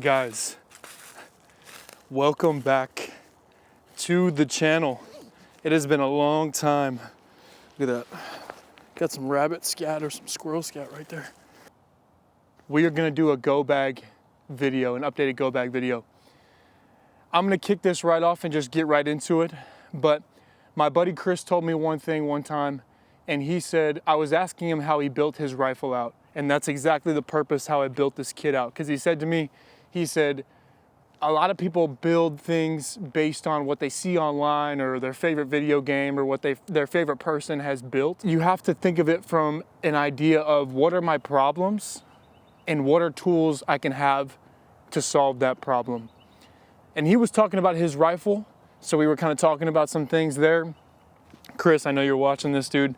Guys, welcome back to the channel. It has been a long time. Look at that. Got some rabbit scat or some squirrel scat right there. We are gonna do a go bag video, an updated go bag video. I'm gonna kick this right off and just get right into it. But my buddy Chris told me one thing one time, and he said, I was asking him how he built his rifle out. And that's exactly the purpose how I built this kit out. Because he said to me, he said, a lot of people build things based on what they see online or their favorite video game or what their favorite person has built. You have to think of it from an idea of what are my problems and what are tools I can have to solve that problem. And he was talking about his rifle. So we were kind of talking about some things there. Chris, I know you're watching this, dude.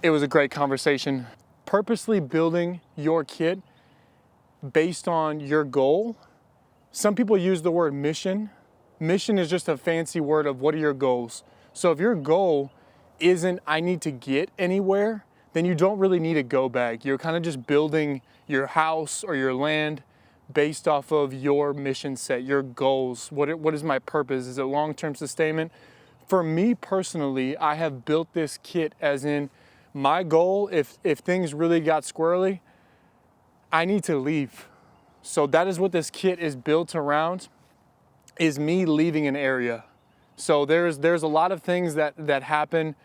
It was a great conversation. Purposely building your kit based on your goal. Some people use the word mission. Mission is just a fancy word of what are your goals. So if your goal isn't I need to get anywhere, then you don't really need a go bag. You're kind of just building your house or your land based off of your mission set, your goals. What is my purpose? Is it long-term sustainment? For me personally, I have built this kit as in my goal, if things really got squirrely, I need to leave. So that is what this kit is built around, is me leaving an area. So there's a lot of things that happen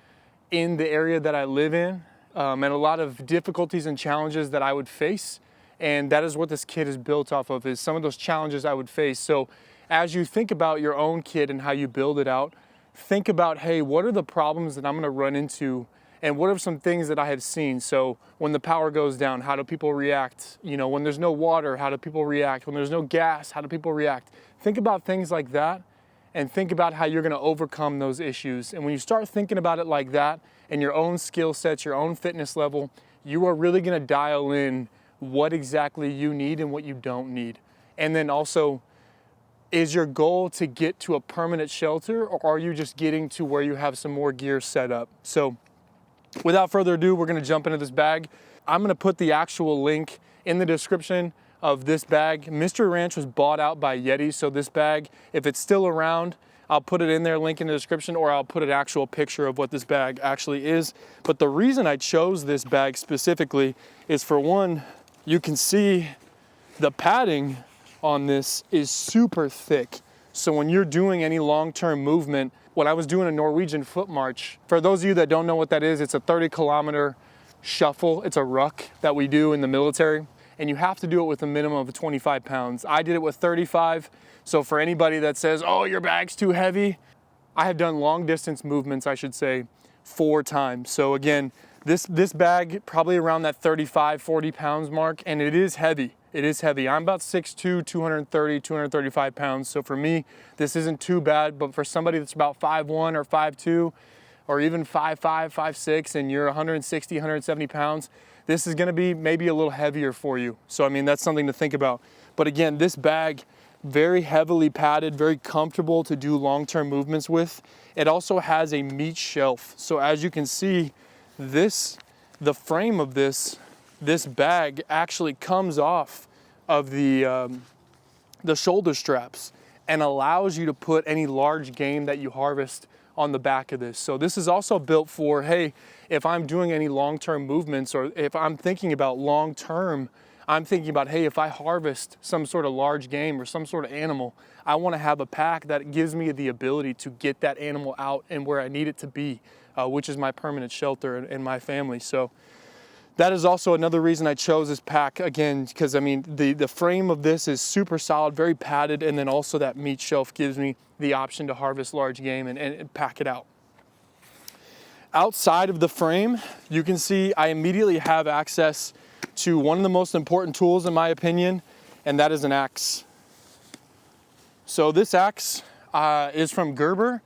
in the area that I live in, and a lot of difficulties and challenges that I would face. And that is what this kit is built off of, is some of those challenges I would face. So as you think about your own kit and how you build it out, think about, hey, what are the problems that I'm gonna run into? And what are some things that I have seen? So when the power goes down, how do people react? You know, when there's no water, how do people react? When there's no gas, how do people react? Think about things like that and think about how you're gonna overcome those issues. And when you start thinking about it like that and your own skill sets, your own fitness level, you are really gonna dial in what exactly you need and what you don't need. And then also, is your goal to get to a permanent shelter, or are you just getting to where you have some more gear set up? So without further ado, we're gonna jump into this bag. I'm gonna put the actual link in the description of this bag. Mystery Ranch was bought out by Yeti, so this bag, if it's still around, I'll put it in there, link in the description, or I'll put an actual picture of what this bag actually is. But the reason I chose this bag specifically is, for one, you can see the padding on this is super thick. So when you're doing any long-term movement, when I was doing a Norwegian foot march, for those of you that don't know what that is, it's a 30-kilometer shuffle. It's a ruck that we do in the military, and you have to do it with a minimum of 25 pounds. I did it with 35. So for anybody that says, oh, your bag's too heavy, I have done long distance movements, I should say, 4 times. So again, this bag, probably around that 35, 40 pounds mark, and it is heavy. It is heavy. I'm about 6'2", 230, 235 pounds. So for me, this isn't too bad, but for somebody that's about 5'1" or 5'2", or even 5'5", 5'6", and you're 160, 170 pounds, this is gonna be maybe a little heavier for you. So I mean, that's something to think about. But again, this bag, very heavily padded, very comfortable to do long-term movements with. It also has a meat shelf. So as you can see, the frame of this bag actually comes off of the shoulder straps and allows you to put any large game that you harvest on the back of this. So this is also built for, hey, if I'm doing any long-term movements, or if I'm thinking about long-term, I'm thinking about, hey, if I harvest some sort of large game or some sort of animal, I want to have a pack that gives me the ability to get that animal out and where I need it to be, which is my permanent shelter and my family. So that is also another reason I chose this pack, again, because I mean, the frame of this is super solid, very padded, and then also that meat shelf gives me the option to harvest large game and pack it out. Outside of the frame, you can see I immediately have access to one of the most important tools, in my opinion, and that is an axe. So this axe is from Gerber.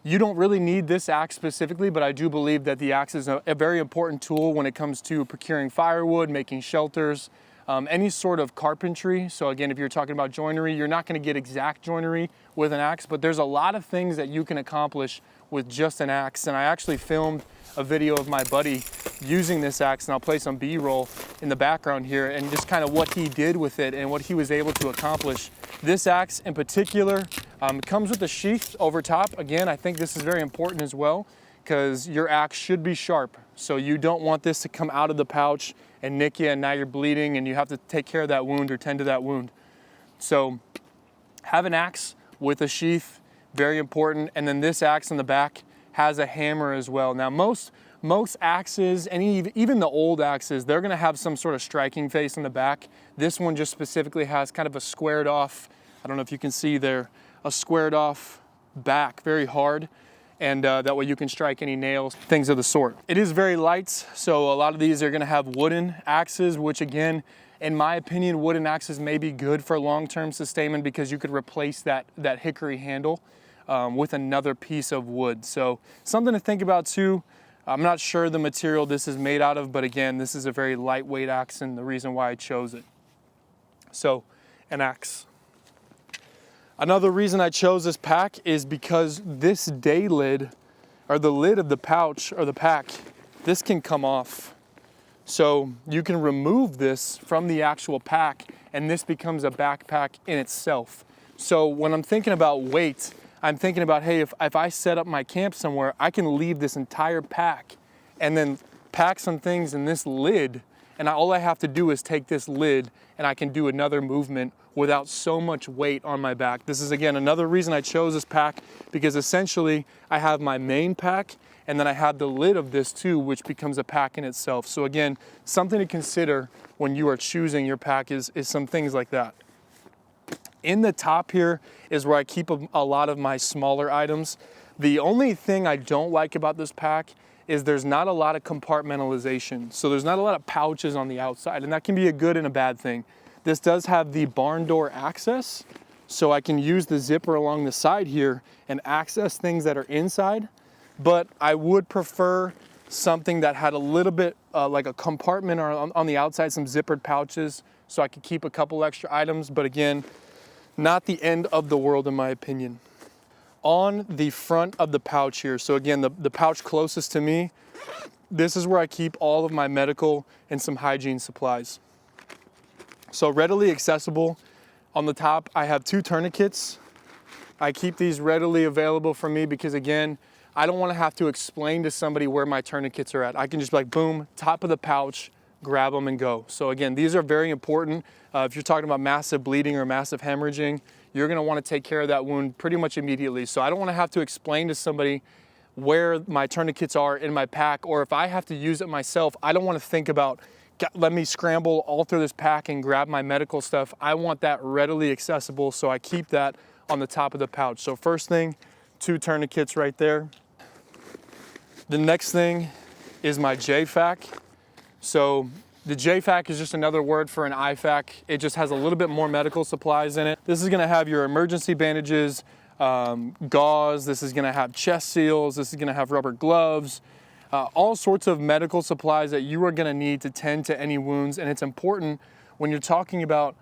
You don't really need this axe specifically, but I do believe that the axe is a very important tool when it comes to procuring firewood, making shelters, any sort of carpentry. So again, if you're talking about joinery, you're not gonna get exact joinery with an axe, but there's a lot of things that you can accomplish with just an axe. And I actually filmed a video of my buddy using this axe, and I'll play some B-roll in the background here, and just kind of what he did with it and what he was able to accomplish. This axe in particular comes with a sheath over top. Again, I think this is very important as well, because your axe should be sharp. So you don't want this to come out of the pouch and nick you, and now you're bleeding and you have to take care of that wound or tend to that wound. So have an axe with a sheath, very important. And then this axe in the back has a hammer as well. Now most axes, and even the old axes, they're gonna have some sort of striking face in the back. This one just specifically has kind of a squared off, I don't know if you can see there, a squared off back, very hard. And that way you can strike any nails, things of the sort. It is very light, so a lot of these are gonna have wooden axes, which again, in my opinion, wooden axes may be good for long-term sustainment because you could replace that hickory handle with another piece of wood. So something to think about too. I'm not sure the material this is made out of, but again, this is a very lightweight axe and the reason why I chose it. So, an axe. Another reason I chose this pack is because this day lid, or the lid of the pouch or the pack, this can come off. So you can remove this from the actual pack and this becomes a backpack in itself. So when I'm thinking about weight, I'm thinking about, hey, if I set up my camp somewhere, I can leave this entire pack and then pack some things in this lid, and all I have to do is take this lid and I can do another movement without so much weight on my back. This is again another reason I chose this pack, because essentially I have my main pack and then I have the lid of this too, which becomes a pack in itself. So again, something to consider when you are choosing your pack is some things like that. In the top here is where I keep a lot of my smaller items. The only thing I don't like about this pack is there's not a lot of compartmentalization. So there's not a lot of pouches on the outside, and that can be a good and a bad thing. This does have the barn door access, so I can use the zipper along the side here and access things that are inside, but I would prefer something that had a little bit like a compartment or on the outside, some zippered pouches, so I could keep a couple extra items, but again, not the end of the world in my opinion. On the front of the pouch here, so again, the pouch closest to me, this is where I keep all of my medical and some hygiene supplies. So readily accessible. On the top, I have 2 tourniquets. I keep these readily available for me because again, I don't want to have to explain to somebody where my tourniquets are at. I can just be like, boom, top of the pouch, grab them and go. So again, these are very important. If you're talking about massive bleeding or massive hemorrhaging, you're gonna wanna take care of that wound pretty much immediately. So I don't wanna have to explain to somebody where my tourniquets are in my pack, or if I have to use it myself, I don't wanna think about, let me scramble all through this pack and grab my medical stuff. I want that readily accessible, so I keep that on the top of the pouch. So first thing, 2 tourniquets right there. The next thing is my JFAC. So the JFAC is just another word for an IFAC. It just has a little bit more medical supplies in it. This is gonna have your emergency bandages, gauze, this is gonna have chest seals, this is gonna have rubber gloves, all sorts of medical supplies that you are gonna need to tend to any wounds. And it's important when you're talking about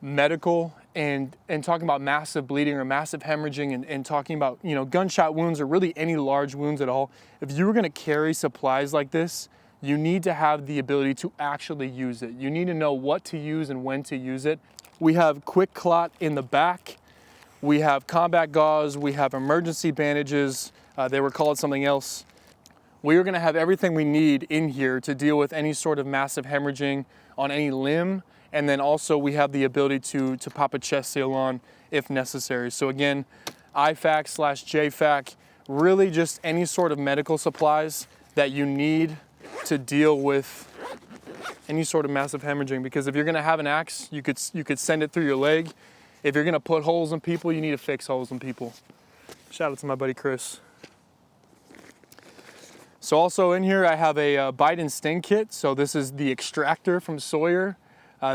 medical and talking about massive bleeding or massive hemorrhaging and talking about, you know, gunshot wounds or really any large wounds at all. If you were gonna carry supplies like this, you need to have the ability to actually use it. You need to know what to use and when to use it. We have quick clot in the back. We have combat gauze. We have emergency bandages. They were called something else. We are gonna have everything we need in here to deal with any sort of massive hemorrhaging on any limb. And then also we have the ability to pop a chest seal on if necessary. So again, IFAC/JFAC, really just any sort of medical supplies that you need to deal with any sort of massive hemorrhaging. Because if you're gonna have an axe, you could send it through your leg. If you're gonna put holes in people, you need to fix holes in people. Shout out to my buddy Chris. So also in here, I have a bite and sting kit. So this is the extractor from Sawyer.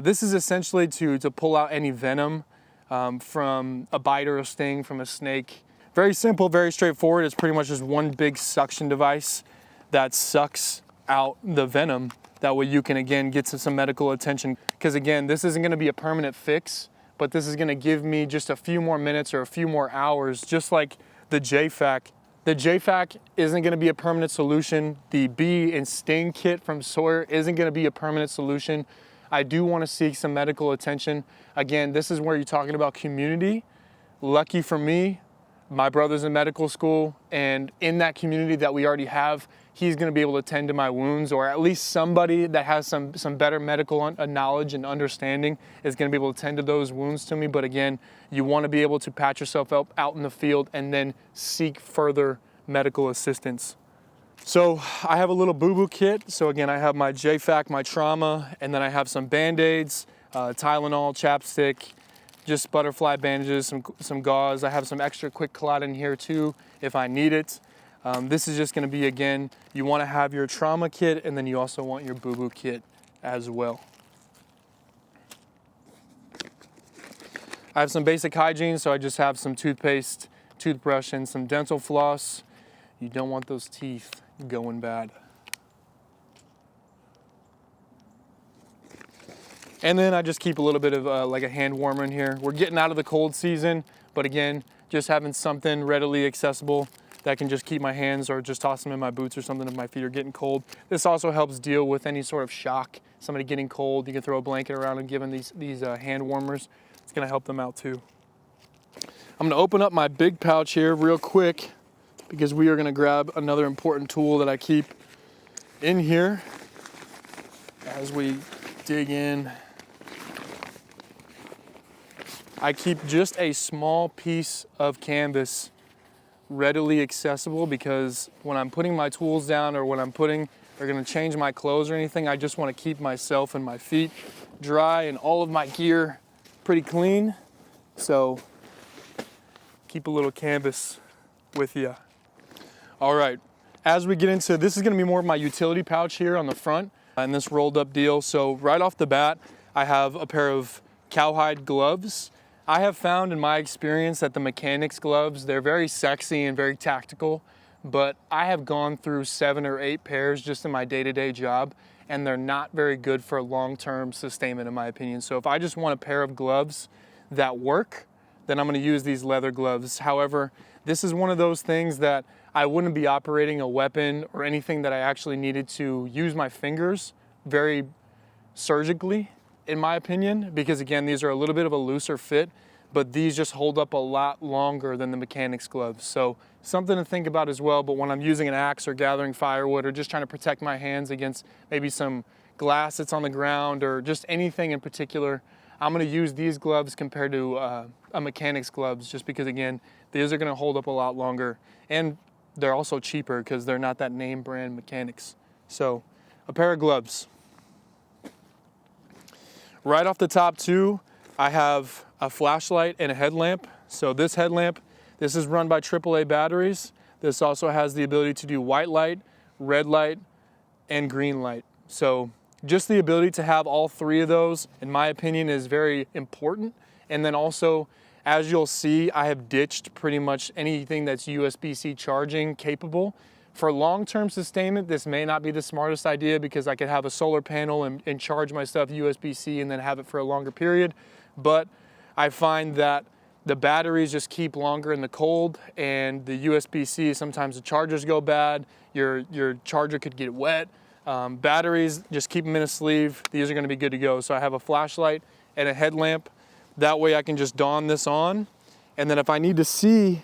This is essentially to pull out any venom from a bite or a sting from a snake. Very simple, very straightforward. It's pretty much just one big suction device that sucks out the venom That way you can, again, get some medical attention. Because again, this isn't gonna be a permanent fix, but this is gonna give me just a few more minutes or a few more hours, just like the JFAC. The JFAC isn't gonna be a permanent solution. The bee and sting kit from Sawyer isn't gonna be a permanent solution. I do wanna seek some medical attention. Again, this is where you're talking about community. Lucky for me, my brother's in medical school, and in that community that we already have, he's gonna be able to tend to my wounds, or at least somebody that has some better medical knowledge and understanding is gonna be able to tend to those wounds to me. But again, you wanna be able to patch yourself up out in the field and then seek further medical assistance. So I have a little boo-boo kit. So again, I have my JFAC, my trauma, and then I have some Band-Aids, Tylenol, chapstick, just butterfly bandages, some gauze. I have some extra quick clot in here too if I need it. This is just gonna be, again, you wanna have your trauma kit, and then you also want your boo-boo kit as well. I have some basic hygiene, so I just have some toothpaste, toothbrush, and some dental floss. You don't want those teeth going bad. And then I just keep a little bit of like a hand warmer in here. We're getting out of the cold season, but again, just having something readily accessible that can just keep my hands, or just toss them in my boots or something if my feet are getting cold. This also helps deal with any sort of shock. Somebody getting cold, you can throw a blanket around and give them these hand warmers. It's gonna help them out too. I'm gonna open up my big pouch here real quick, because we are gonna grab another important tool that I keep in here as we dig in. I keep just a small piece of canvas readily accessible, because when I'm putting my tools down, or when I'm gonna change my clothes or anything, I just wanna keep myself and my feet dry and all of my gear pretty clean. So keep a little canvas with you. All right, as we get into, this is gonna be more of my utility pouch here on the front and this rolled up deal. So right off the bat, I have a pair of cowhide gloves. I have found in my experience that the mechanics gloves, they're very sexy and very tactical, but I have gone through 7 or 8 pairs just in my day-to-day job, and they're not very good for long-term sustainment in my opinion. So if I just want a pair of gloves that work, then I'm gonna use these leather gloves. However, this is one of those things that I wouldn't be operating a weapon or anything that I actually needed to use my fingers very surgically, in my opinion, because again, these are a little bit of a looser fit, but these just hold up a lot longer than the mechanics gloves. So something to think about as well. But when I'm using an axe or gathering firewood, or just trying to protect my hands against maybe some glass that's on the ground, or just anything in particular, I'm gonna use these gloves compared to a mechanics gloves, just because again, these are gonna hold up a lot longer, and they're also cheaper because they're not that name brand mechanics. So a pair of gloves. Right off the top too, I have a flashlight and a headlamp. So this headlamp, this is run by AAA batteries. This also has the ability to do white light, red light, and green light. So just the ability to have all 3 of those, in my opinion, is very important. And then also, as you'll see, I have ditched pretty much anything that's USB-C charging capable. For long-term sustainment, this may not be the smartest idea, because I could have a solar panel and charge my stuff USB-C and then have it for a longer period. But I find that the batteries just keep longer in the cold, and the USB-C, sometimes the chargers go bad, your charger could get wet. Batteries, just keep them in a sleeve. These are gonna be good to go. So I have a flashlight and a headlamp. That way I can just don this on, and then if I need to see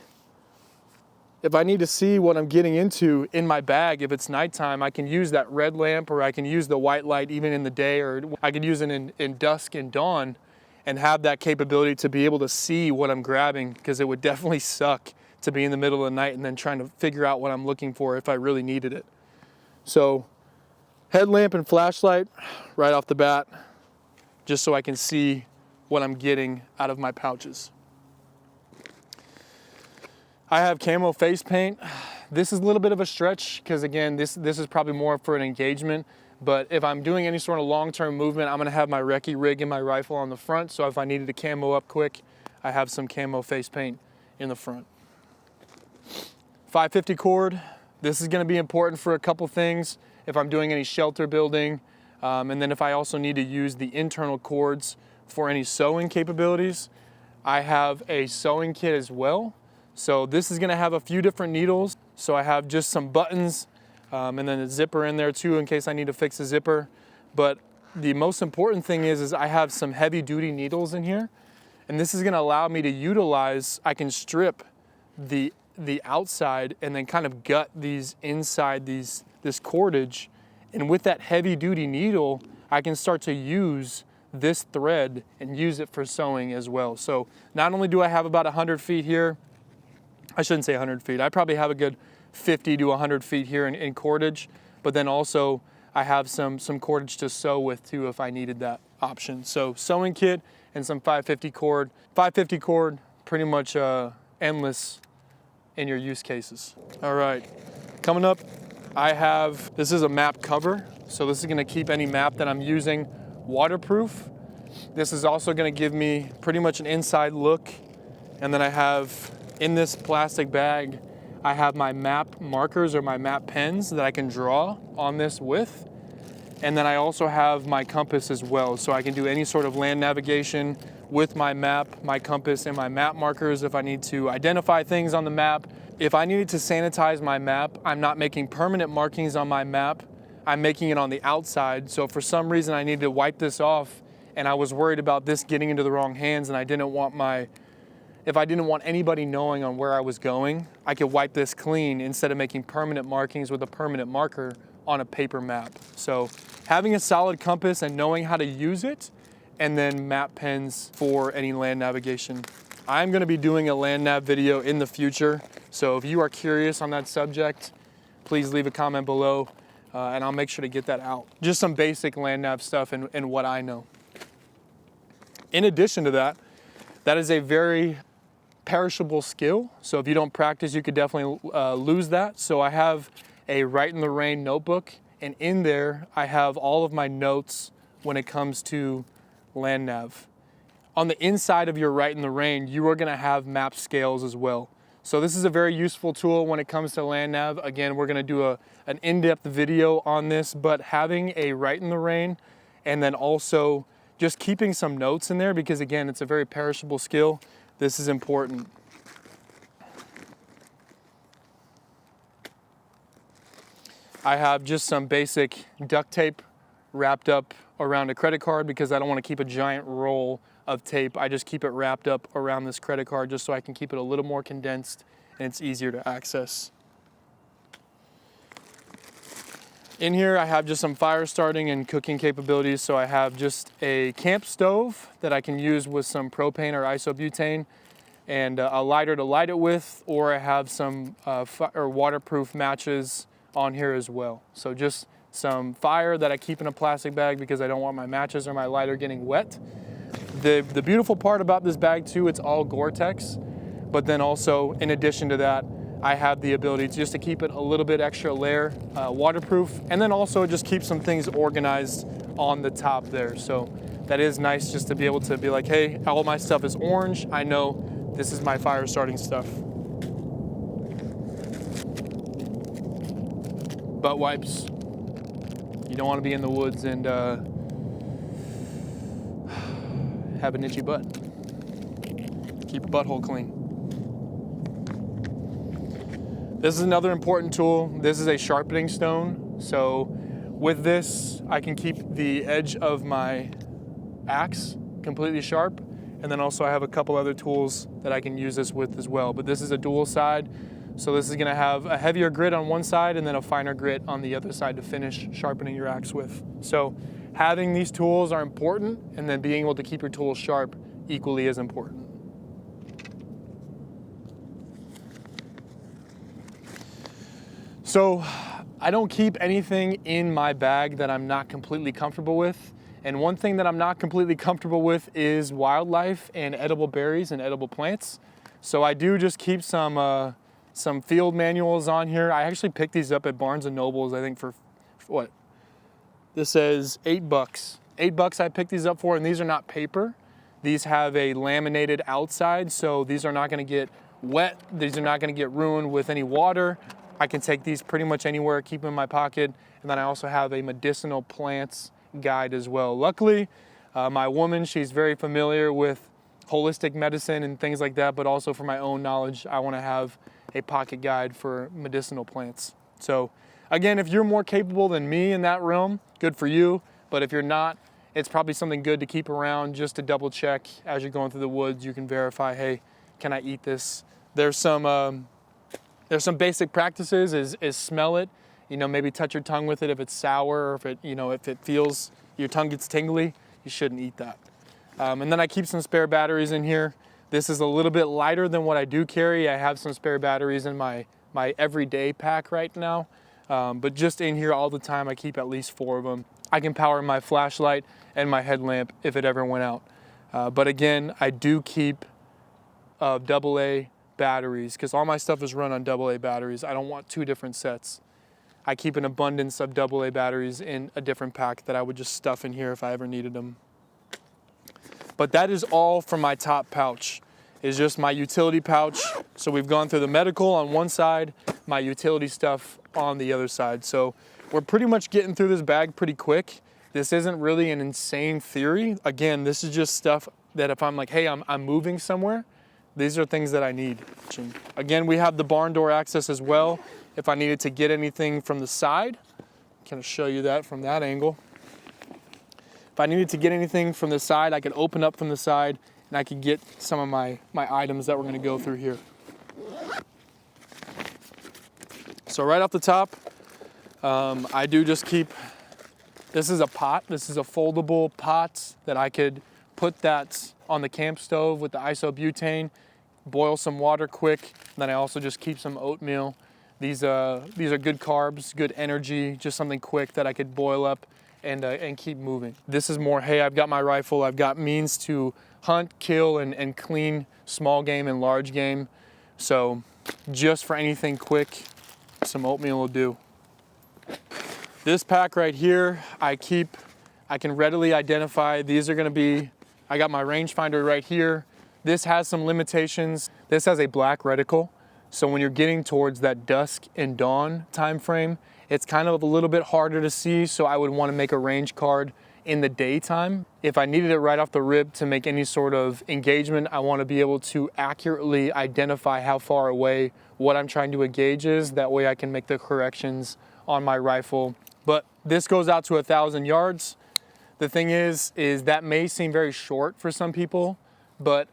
what I'm getting into in my bag, if it's nighttime, I can use that red lamp, or I can use the white light even in the day, or I can use it in dusk and dawn, and have that capability to be able to see what I'm grabbing, because it would definitely suck to be in the middle of the night and then trying to figure out what I'm looking for if I really needed it. So headlamp and flashlight right off the bat, just so I can see what I'm getting out of my pouches. I have camo face paint. This is a little bit of a stretch, because again, this is probably more for an engagement, but if I'm doing any sort of long-term movement, I'm gonna have my recce rig and my rifle on the front, so if I needed to camo up quick, I have some camo face paint in the front. 550 cord. This is gonna be important for a couple things. If I'm doing any shelter building, And then if I also need to use the internal cords for any sewing capabilities, I have a sewing kit as well. So this is gonna have a few different needles. So I have just some buttons and then a zipper in there too in case I need to fix a zipper. But the most important thing is I have some heavy duty needles in here. And this is gonna allow me to utilize, I can strip the outside and then kind of gut these inside this cordage. And with that heavy duty needle, I can start to use this thread and use it for sewing as well. So not only do I have about 100 feet here, I shouldn't say 100 feet, I probably have a good 50 to 100 feet here in cordage, but then also I have some cordage to sew with too if I needed that option. So sewing kit and some 550 cord. 550 cord, pretty much endless in your use cases. All right, coming up, this is a map cover. So this is gonna keep any map that I'm using waterproof. This is also gonna give me pretty much an inside look. And then I have, in this plastic bag, I have my map markers or my map pens that I can draw on this with. And then I also have my compass as well. So I can do any sort of land navigation with my map, my compass, and my map markers if I need to identify things on the map. If I needed to sanitize my map, I'm not making permanent markings on my map. I'm making it on the outside. So if for some reason I needed to wipe this off and I was worried about this getting into the wrong hands and I didn't want if I didn't want anybody knowing on where I was going, I could wipe this clean instead of making permanent markings with a permanent marker on a paper map. So having a solid compass and knowing how to use it, and then map pens for any land navigation. I'm gonna be doing a land nav video in the future. So if you are curious on that subject, please leave a comment below and I'll make sure to get that out. Just some basic land nav stuff and what I know. In addition to that, that is a very perishable skill. So if you don't practice, you could definitely lose that. So I have a Write in the Rain notebook, and in there I have all of my notes when it comes to land nav. On the inside of your Write in the Rain, you are gonna have map scales as well. So this is a very useful tool when it comes to land nav. Again, we're gonna do an in-depth video on this, but having a Write in the Rain and then also just keeping some notes in there, because again, it's a very perishable skill. This is important. I have just some basic duct tape wrapped up around a credit card because I don't want to keep a giant roll of tape. I just keep it wrapped up around this credit card just so I can keep it a little more condensed and it's easier to access. In here, I have just some fire starting and cooking capabilities. So I have just a camp stove that I can use with some propane or isobutane and a lighter to light it with, or I have some waterproof matches on here as well. So just some fire that I keep in a plastic bag because I don't want my matches or my lighter getting wet. The beautiful part about this bag too, it's all Gore-Tex, but then also in addition to that, I have the ability just to keep it a little bit extra layer waterproof, and then also just keep some things organized on the top there. So that is nice just to be able to be like, hey, all my stuff is orange. I know this is my fire starting stuff. Butt wipes. You don't want to be in the woods and have an itchy butt. Keep your butthole clean. This is another important tool. This is a sharpening stone. So with this, I can keep the edge of my axe completely sharp. And then also I have a couple other tools that I can use this with as well. But this is a dual side. So this is gonna have a heavier grit on one side and then a finer grit on the other side to finish sharpening your axe with. So having these tools are important, and then being able to keep your tools sharp equally as important. So I don't keep anything in my bag that I'm not completely comfortable with. And one thing that I'm not completely comfortable with is wildlife and edible berries and edible plants. So I do just keep some field manuals on here. I actually picked these up at Barnes & Noble's, I think for what? This says $8. $8 I picked these up for, and these are not paper. These have a laminated outside, so these are not gonna get wet. These are not gonna get ruined with any water. I can take these pretty much anywhere, keep them in my pocket. And then I also have a medicinal plants guide as well. Luckily, my woman, she's very familiar with holistic medicine and things like that, but also for my own knowledge, I want to have a pocket guide for medicinal plants. So again, if you're more capable than me in that realm, good for you. But if you're not, it's probably something good to keep around just to double check as you're going through the woods. You can verify, hey, can I eat this? There's some basic practices is smell it, you know, maybe touch your tongue with it if it's sour, or if it, you know, if it feels your tongue gets tingly, you shouldn't eat that. And then I keep some spare batteries in here. This is a little bit lighter than what I do carry. I have some spare batteries in my everyday pack right now. But just in here all the time, I keep at least 4 of them. I can power my flashlight and my headlamp if it ever went out. But again, I do keep AA batteries because all my stuff is run on AA batteries. I don't want 2 different sets. I keep an abundance of AA batteries in a different pack that I would just stuff in here if I ever needed them. But that is all from my top pouch. Is just my utility pouch. So we've gone through the medical on one side, my utility stuff on the other side. So we're pretty much getting through this bag pretty quick. This isn't really an insane theory. Again, this is just stuff that if I'm like, hey, I'm moving somewhere, these are things that I need. Again, we have the barn door access as well. If I needed to get anything from the side, kind of show you that from that angle. If I needed to get anything from the side, I could open up from the side and I could get some of my items that we're gonna go through here. So right off the top, I do just keep, this is a pot. This is a foldable pot that I could put that on the camp stove with the isobutane, boil some water quick. Then I also just keep some oatmeal. These are good carbs, good energy, just something quick that I could boil up and keep moving. This is more, hey, I've got my rifle, I've got means to hunt, kill, and clean small game and large game. So just for anything quick, some oatmeal will do. This pack right here, I can readily identify, these are gonna be, I got my rangefinder right here. This has some limitations. This has a black reticle. So when you're getting towards that dusk and dawn time frame, it's kind of a little bit harder to see, so I would want to make a range card in the daytime. If I needed it right off the rib to make any sort of engagement, I want to be able to accurately identify how far away what I'm trying to engage is. That way I can make the corrections on my rifle. But this goes out to 1,000 yards. The thing is that may seem very short for some people, but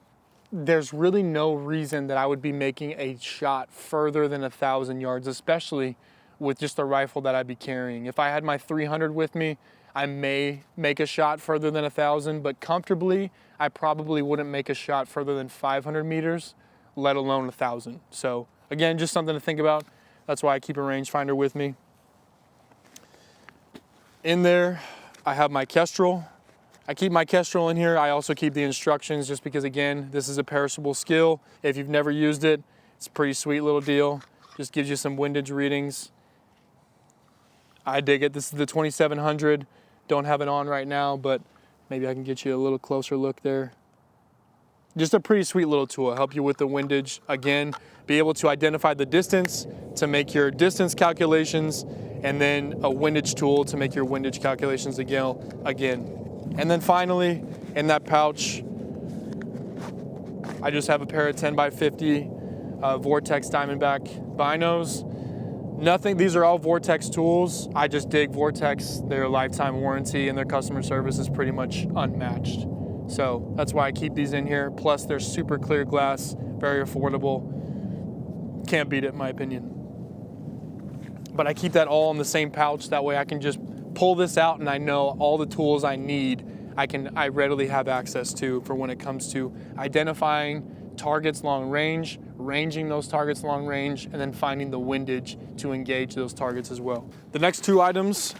there's really no reason that I would be making a shot further than 1,000 yards, especially with just the rifle that I'd be carrying. If I had my 300 with me, I may make a shot further than 1,000, but comfortably, I probably wouldn't make a shot further than 500 meters, let alone 1,000. So again, just something to think about. That's why I keep a rangefinder with me. In there, I have my Kestrel. I keep my Kestrel in here. I also keep the instructions just because, again, this is a perishable skill. If you've never used it, it's a pretty sweet little deal. Just gives you some windage readings. I dig it. This is the 2700. Don't have it on right now, but maybe I can get you a little closer look there. Just a pretty sweet little tool. Help you with the windage. Again, be able to identify the distance to make your distance calculations, and then a windage tool to make your windage calculations again. And then finally, in that pouch, I just have a pair of 10x50 Vortex Diamondback binos. Nothing, these are all Vortex tools. I just dig Vortex, their lifetime warranty and their customer service is pretty much unmatched. So that's why I keep these in here. Plus they're super clear glass, very affordable. Can't beat it in my opinion. But I keep that all in the same pouch. That way I can just pull this out and I know all the tools I need, I readily have access to for when it comes to identifying targets long range, ranging those targets long range, and then finding the windage to engage those targets as well. The next 2 items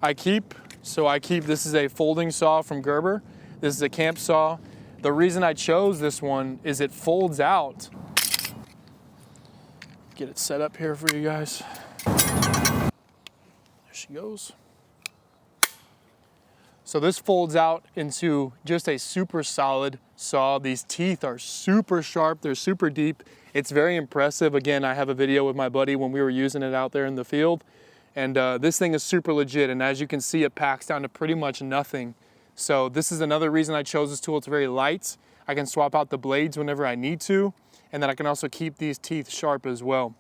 I keep, this is a folding saw from Gerber. This is a camp saw. The reason I chose this one is it folds out. Get it set up here for you guys. There she goes. So this folds out into just a super solid saw. These teeth are super sharp, they're super deep. It's very impressive. Again, I have a video with my buddy when we were using it out there in the field, And this thing is super legit, and as you can see, it packs down to pretty much nothing. So this is another reason I chose this tool. It's very light. I can swap out the blades whenever I need to, and then I can also keep these teeth sharp as well.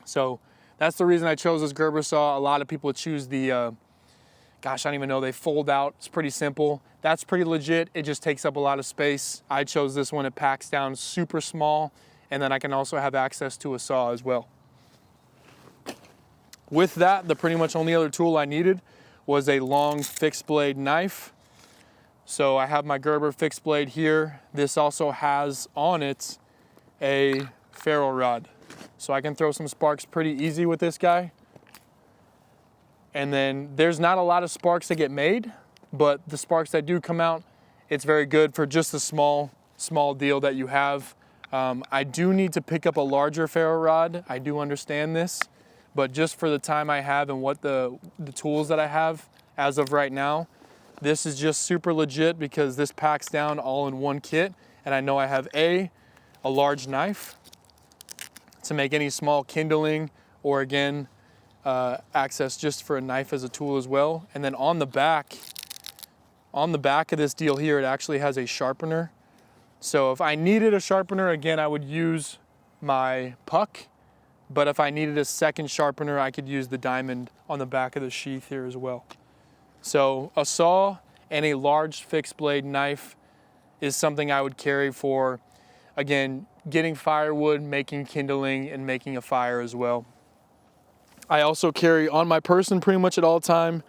So that's the reason I chose this Gerber saw. A lot of people choose the, gosh, I don't even know, they fold out. It's pretty simple. That's pretty legit. It just takes up a lot of space. I chose this one. It packs down super small, and then I can also have access to a saw as well. With that, the pretty much only other tool I needed was a long fixed blade knife. So I have my Gerber fixed blade here. This also has on it a ferro rod. So I can throw some sparks pretty easy with this guy. And then there's not a lot of sparks that get made, but the sparks that do come out, it's very good for just a small deal that you have. I do need to pick up a larger ferro rod. I do understand this. But just for the time I have and what the tools that I have as of right now, this is just super legit because this packs down all in one kit. And I know I have a large knife to make any small kindling, or again, access just for a knife as a tool as well. And then on the back of this deal here, it actually has a sharpener. So if I needed a sharpener, again, I would use my puck. But if I needed a second sharpener, I could use the diamond on the back of the sheath here as well. So a saw and a large fixed blade knife is something I would carry for, again, getting firewood, making kindling, and making a fire as well. I also carry on my person pretty much at all time.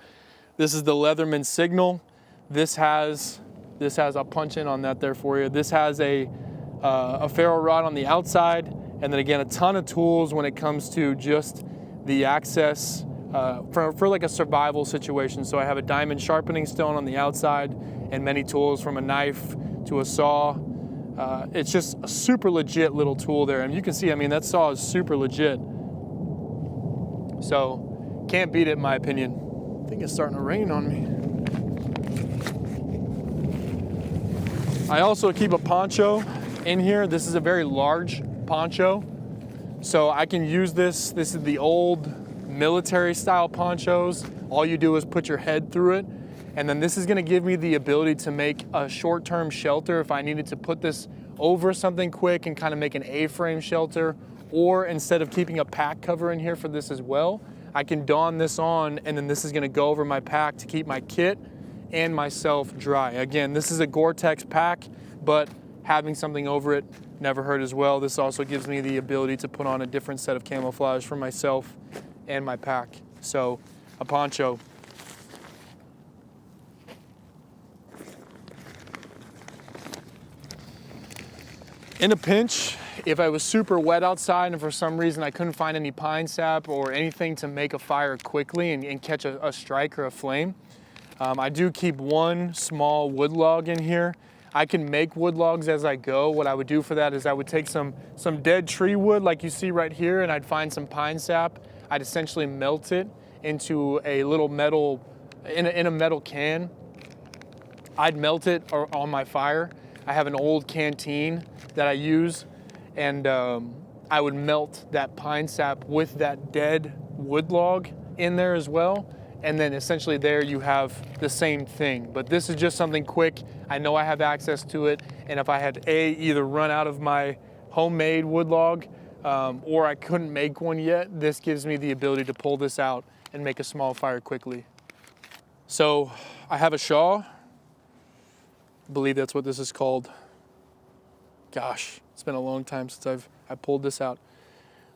This is the Leatherman Signal. This has, I'll punch in on that there for you. This has a ferro rod on the outside. And then again, a ton of tools when it comes to just the access for like a survival situation. So I have a diamond sharpening stone on the outside and many tools from a knife to a saw. It's just a super legit little tool there. And you can see, I mean, that saw is super legit. So can't beat it in my opinion. I think it's starting to rain on me. I also keep a poncho in here. This is a very large poncho, so I can use this. This is the old military style ponchos. All you do is put your head through it, and then this is going to give me the ability to make a short-term shelter if I needed to put this over something quick and kind of make an A-frame shelter, or instead of keeping a pack cover in here for this as well, I can don this on, and then this is going to go over my pack to keep my kit and myself dry. Again, this is a Gore-Tex pack, but having something over it never hurt as well. This also gives me the ability to put on a different set of camouflage for myself and my pack. So a poncho. In a pinch, if I was super wet outside and for some reason I couldn't find any pine sap or anything to make a fire quickly and catch a strike or a flame, I do keep one small wood log in here. I can make wood logs as I go. What I would do for that is I would take some dead tree wood like you see right here, and I'd find some pine sap. I'd essentially melt it into a little metal, in a metal can. I'd melt it on my fire. I have an old canteen that I use, and I would melt that pine sap with that dead wood log in there as well. And then essentially there you have the same thing. But this is just something quick. I know I have access to it. And if I had either run out of my homemade wood log or I couldn't make one yet, this gives me the ability to pull this out and make a small fire quickly. So I have a Shaw. I believe that's what this is called. Gosh, it's been a long time since I pulled this out.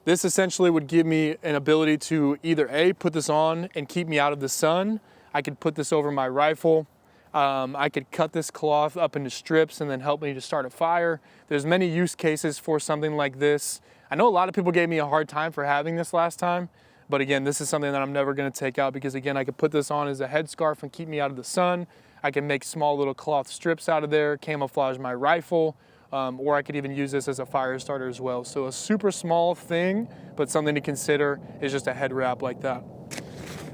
This essentially would give me an ability to either A, put this on and keep me out of the sun. I could put this over my rifle. I could cut this cloth up into strips and then help me to start a fire. There's many use cases for something like this. I know a lot of people gave me a hard time for having this last time, but again, this is something that I'm never gonna take out because again, I could put this on as a headscarf and keep me out of the sun. I can make small little cloth strips out of there, camouflage my rifle, or I could even use this as a fire starter as well. So a super small thing, but something to consider is just a head wrap like that.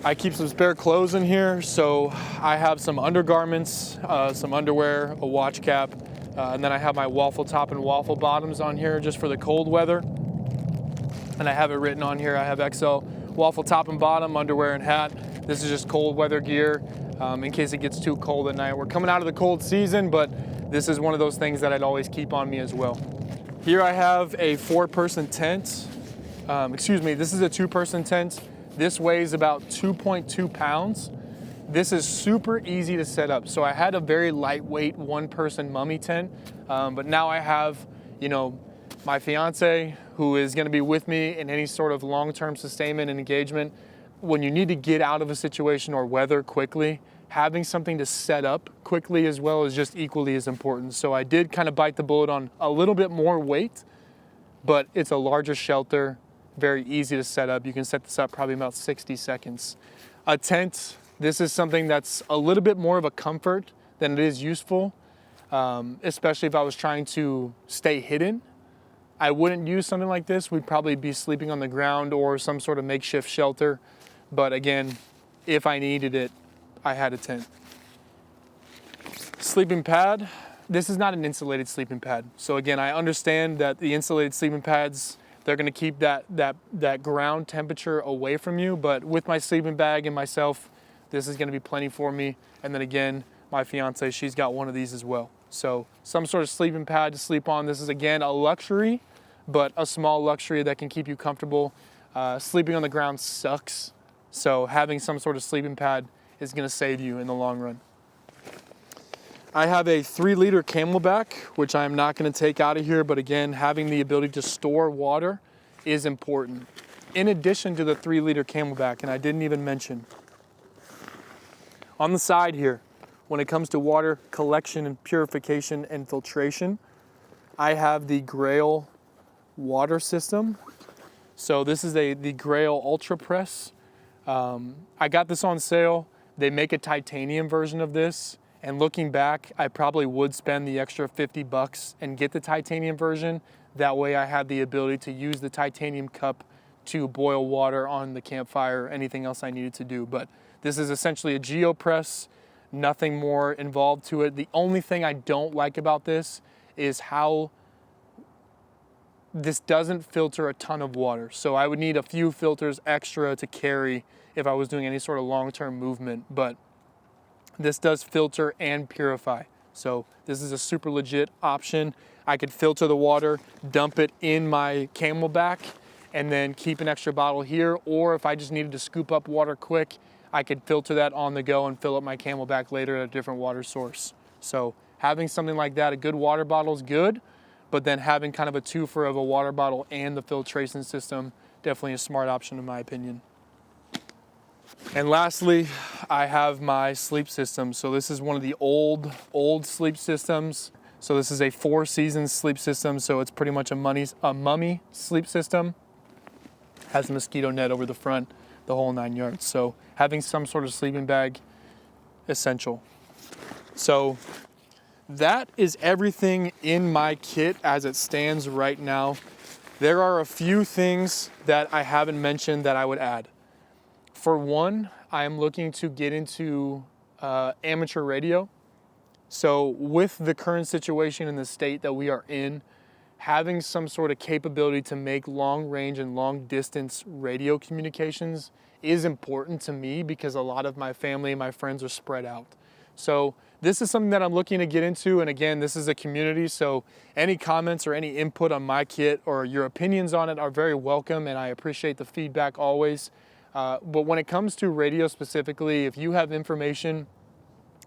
I keep some spare clothes in here, so I have some undergarments, some underwear, a watch cap, and then I have my waffle top and waffle bottoms on here just for the cold weather. And I have it written on here, I have XL waffle top and bottom, underwear and hat. This is just cold weather gear in case it gets too cold at night. We're coming out of the cold season, but this is one of those things that I'd always keep on me as well. Here I have a 4-person tent. This is a 2-person tent. This weighs about 2.2 pounds. This is super easy to set up. So I had a very lightweight 1-person mummy tent, but now I have, my fiance who is going to be with me in any sort of long-term sustainment and engagement. When you need to get out of a situation or weather quickly, having something to set up quickly as well is just equally as important. So I did kind of bite the bullet on a little bit more weight, but it's a larger shelter, very easy to set up. You can set this up probably about 60 seconds. A tent, this is something that's a little bit more of a comfort than it is useful, especially if I was trying to stay hidden. I wouldn't use something like this. We'd probably be sleeping on the ground or some sort of makeshift shelter. But again, if I needed it, I had a tent. Sleeping pad. This is not an insulated sleeping pad. So again, I understand that the insulated sleeping pads, they're gonna keep that ground temperature away from you. But with my sleeping bag and myself, this is gonna be plenty for me. And then again, my fiance, she's got one of these as well. So some sort of sleeping pad to sleep on. This is again a luxury, but a small luxury that can keep you comfortable. Sleeping on the ground sucks. So having some sort of sleeping pad is gonna save you in the long run. I have a 3-liter Camelback, which I'm not gonna take out of here, but again, having the ability to store water is important. In addition to the 3-liter Camelback, and I didn't even mention, on the side here, when it comes to water collection and purification and filtration, I have the Grail water system. So this is the Grail Ultra Press. I got this on sale. They make a titanium version of this. And looking back, I probably would spend the extra $50 and get the titanium version. That way I had the ability to use the titanium cup to boil water on the campfire, anything else I needed to do. But this is essentially a GeoPress, nothing more involved to it. The only thing I don't like about this is how this doesn't filter a ton of water. So I would need a few filters extra to carry if I was doing any sort of long-term movement. But this does filter and purify. So this is a super legit option. I could filter the water, dump it in my Camelback, and then keep an extra bottle here. Or if I just needed to scoop up water quick, I could filter that on the go and fill up my Camelback later at a different water source. So having something like that, a good water bottle is good, but then having kind of a twofer of a water bottle and the filtration system, definitely a smart option in my opinion. And lastly, I have my sleep system. So this is one of the old sleep systems. So this is a 4-season sleep system. So it's pretty much a mummy sleep system. Has a mosquito net over the front, the whole 9 yards. So having some sort of sleeping bag, essential. So that is everything in my kit as it stands right now. There are a few things that I haven't mentioned that I would add. For one, I am looking to get into amateur radio. So with the current situation in the state that we are in, having some sort of capability to make long range and long distance radio communications is important to me because a lot of my family and my friends are spread out. So this is something that I'm looking to get into. And again, this is a community. So any comments or any input on my kit or your opinions on it are very welcome. And I appreciate the feedback always. But when it comes to radio specifically, if you have information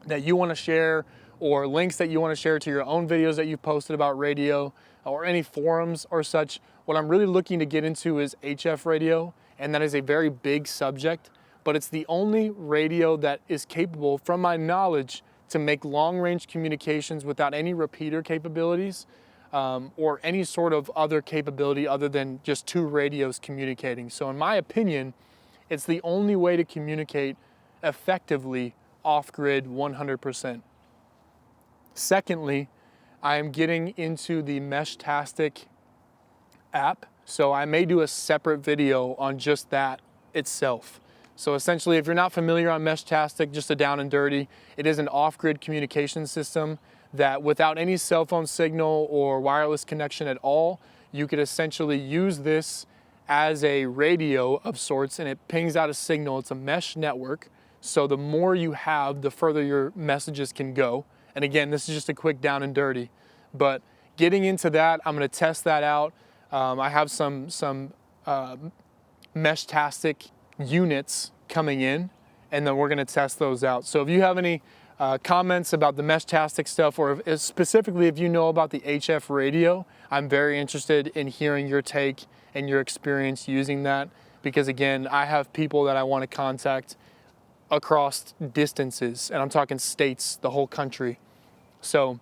that you want to share or links that you want to share to your own videos that you've posted about radio or any forums or such, what I'm really looking to get into is HF radio. And that is a very big subject, but it's the only radio that is capable, from my knowledge, to make long-range communications without any repeater capabilities or any sort of other capability other than just 2 radios communicating. So in my opinion, it's the only way to communicate effectively off-grid 100%. Secondly, I am getting into the Meshtastic app. So I may do a separate video on just that itself. So essentially, if you're not familiar on Meshtastic, just a down and dirty, it is an off-grid communication system that without any cell phone signal or wireless connection at all, you could essentially use this as a radio of sorts, and it pings out a signal. It's a mesh network. So the more you have, the further your messages can go. And again, this is just a quick down and dirty, but getting into that, I'm gonna test that out. I have some Meshtastic units coming in, and then we're gonna test those out. So if you have any comments about the Meshtastic stuff, or if, specifically if you know about the HF radio, I'm very interested in hearing your take and your experience using that, because again, I have people that I want to contact across distances, and I'm talking states, the whole country. So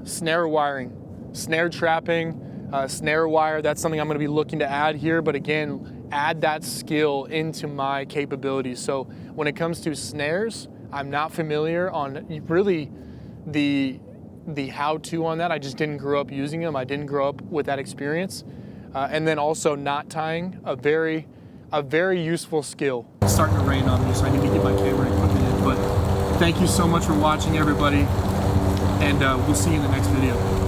snare wiring, snare trapping, snare wire, that's something I'm going to be looking to add here, but again, add that skill into my capabilities. So when it comes to snares, I'm not familiar on really the how-to on that. I just didn't grow up using them. I didn't grow up with that experience. And then also knot tying, a very useful skill. It's starting to rain on me, so I need to get my camera equipment in. But thank you so much for watching, everybody, and we'll see you in the next video.